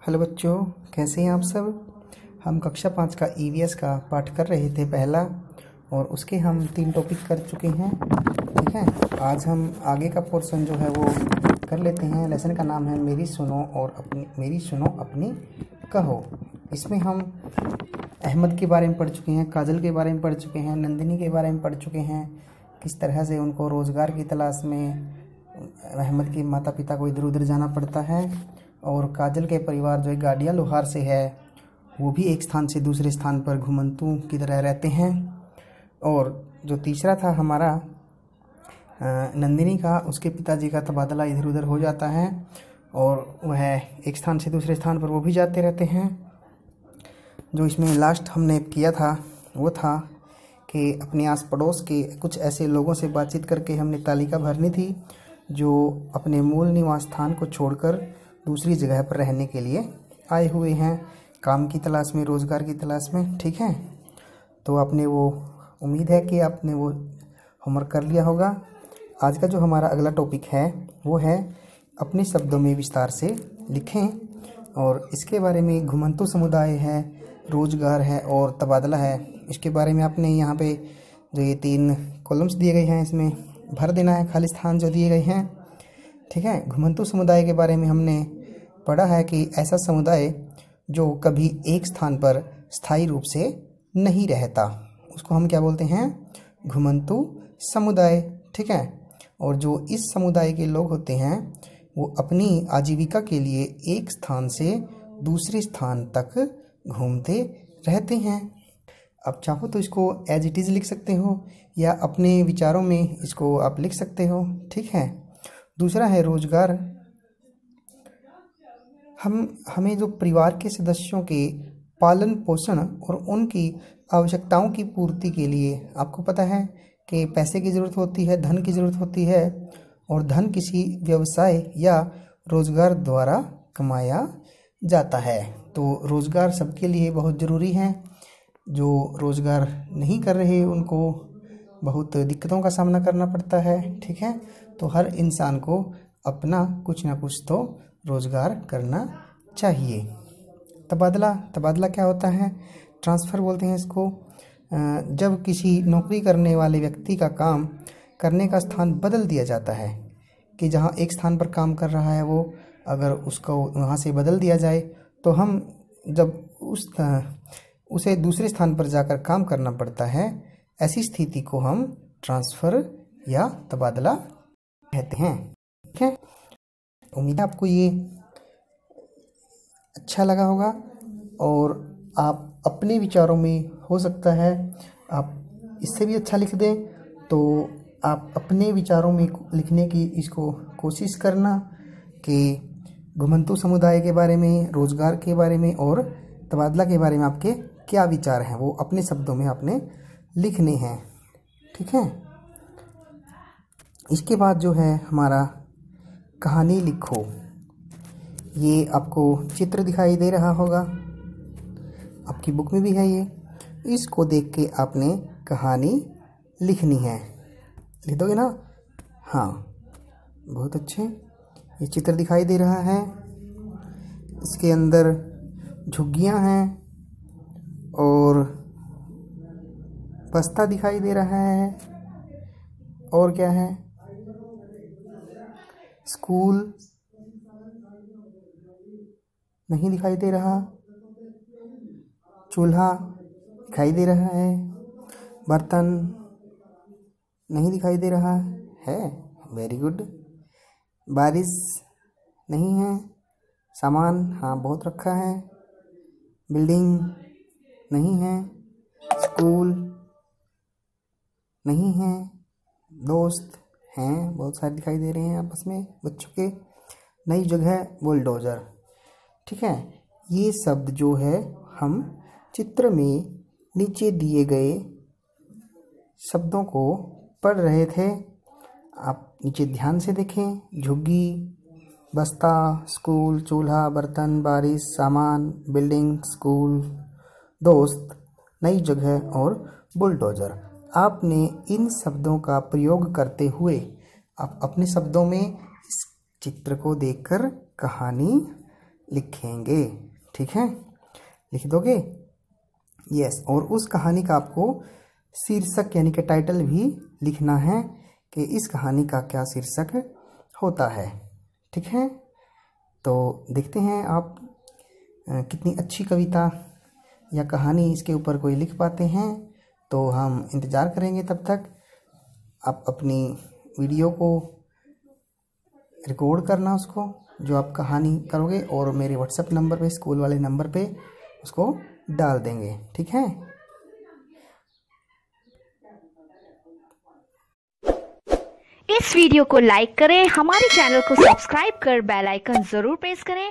Hello बच्चों, कैसे हैं आप सब। हम कक्षा 5 का ईवीएस का पाठ कर रहे थे पहला, और उसके हम 3 टॉपिक कर चुके हैं। ठीक है, आज हम आगे का पोर्शन जो है वो कर लेते हैं। लेसन का नाम है मेरी सुनो अपनी कहो। इसमें हम अहमद के बारे में पढ़ चुके हैं, काजल के बारे में पढ़ चुके हैं, नंदिनी के बारे में पढ़ चुके हैं, किस तरह से उनको रोज़गार की तलाश में अहमद के माता पिता को इधर उधर जाना पड़ता है, और काजल के परिवार जो गाड़िया लोहार से है वो भी एक स्थान से दूसरे स्थान पर घुमंतू की तरह रहते हैं। और जो तीसरा था हमारा नंदिनी का, उसके पिताजी का तबादला इधर उधर हो जाता है और वह एक स्थान से दूसरे स्थान पर वो भी जाते रहते हैं। जो इसमें लास्ट हमने किया था वो था कि अपने आस पड़ोस के कुछ ऐसे लोगों से बातचीत करके हमने तालिका भरनी थी जो अपने मूल निवास स्थान को छोड़कर दूसरी जगह पर रहने के लिए आए हुए हैं, काम की तलाश में, रोज़गार की तलाश में। ठीक है, तो आपने वो उम्मीद है कि आपने वो होमवर्क कर लिया होगा। आज का जो हमारा अगला टॉपिक है वो है अपने शब्दों में विस्तार से लिखें, और इसके बारे में घुमंतू समुदाय है, रोज़गार है और तबादला है। इसके बारे में आपने यहाँ पे जो ये 3 कॉलम्स दिए गए हैं इसमें भर देना है, खाली स्थान जो दिए गए हैं। ठीक है, घुमंतू समुदाय के बारे में हमने पढ़ा है कि ऐसा समुदाय जो कभी एक स्थान पर स्थायी रूप से नहीं रहता, उसको हम क्या बोलते हैं, घुमंतू समुदाय। ठीक है, और जो इस समुदाय के लोग होते हैं वो अपनी आजीविका के लिए एक स्थान से दूसरे स्थान तक घूमते रहते हैं। अब चाहो तो इसको एज इट इज़ लिख सकते हो या अपने विचारों में इसको आप लिख सकते हो। ठीक है, दूसरा है रोज़गार। हमें जो परिवार के सदस्यों के पालन पोषण और उनकी आवश्यकताओं की पूर्ति के लिए, आपको पता है कि पैसे की ज़रूरत होती है, धन की ज़रूरत होती है, और धन किसी व्यवसाय या रोज़गार द्वारा कमाया जाता है। तो रोज़गार सबके लिए बहुत ज़रूरी है। जो रोज़गार नहीं कर रहे उनको बहुत दिक्कतों का सामना करना पड़ता है। ठीक है, तो हर इंसान को अपना कुछ ना कुछ तो रोज़गार करना चाहिए। तबादला क्या होता है, ट्रांसफ़र बोलते हैं इसको। जब किसी नौकरी करने वाले व्यक्ति का काम करने का स्थान बदल दिया जाता है, कि जहाँ एक स्थान पर काम कर रहा है वो अगर उसको वहाँ से बदल दिया जाए, तो हम जब उसे दूसरे स्थान पर जाकर काम करना पड़ता है, ऐसी स्थिति को हम ट्रांसफ़र या तबादला कहते हैं। ठीक है, उम्मीद है आपको ये अच्छा लगा होगा, और आप अपने विचारों में हो सकता है आप इससे भी अच्छा लिख दें। तो आप अपने विचारों में लिखने की इसको कोशिश करना कि घुमंतू समुदाय के बारे में, रोज़गार के बारे में और तबादला के बारे में आपके क्या विचार हैं, वो अपने शब्दों में आपने लिखने हैं। ठीक है, इसके बाद जो है हमारा कहानी लिखो। ये आपको चित्र दिखाई दे रहा होगा, आपकी बुक में भी है ये। इसको देख के आपने कहानी लिखनी है, लिख दोगे ना। हाँ, बहुत अच्छे। ये चित्र दिखाई दे रहा है, इसके अंदर झुग्गियाँ हैं और बस्ता दिखाई दे रहा है, और क्या है, स्कूल नहीं दिखाई दे रहा, चूल्हा दिखाई दे रहा है, बर्तन नहीं दिखाई दे रहा है, वेरी गुड। बारिश नहीं है, सामान हाँ बहुत रखा है, बिल्डिंग नहीं है, स्कूल नहीं है, दोस्त हैं बहुत सारे दिखाई दे रहे हैं आपस में बच्चों के, नई जगह, बुलडोज़र। ठीक है, ये शब्द जो है हम चित्र में नीचे दिए गए शब्दों को पढ़ रहे थे। आप नीचे ध्यान से देखें, झुग्गी, बस्ता, स्कूल, चूल्हा, बर्तन, बारिश, सामान, बिल्डिंग, स्कूल, दोस्त, नई जगह और बुलडोज़र। आपने इन शब्दों का प्रयोग करते हुए आप अपने शब्दों में इस चित्र को देखकर कहानी लिखेंगे। ठीक है, लिख दोगे? यस। और उस कहानी का आपको शीर्षक यानी कि टाइटल भी लिखना है कि इस कहानी का क्या शीर्षक होता है। ठीक है, तो देखते हैं आप कितनी अच्छी कविता या कहानी इसके ऊपर कोई लिख पाते हैं। तो हम इंतज़ार करेंगे, तब तक आप अपनी वीडियो को रिकॉर्ड करना, उसको जो आप कहानी करोगे, और मेरे व्हाट्सएप नंबर पे, स्कूल वाले नंबर पे उसको डाल देंगे। ठीक है, इस वीडियो को लाइक करें, हमारे चैनल को सब्सक्राइब कर बेल आइकन जरूर प्रेस करें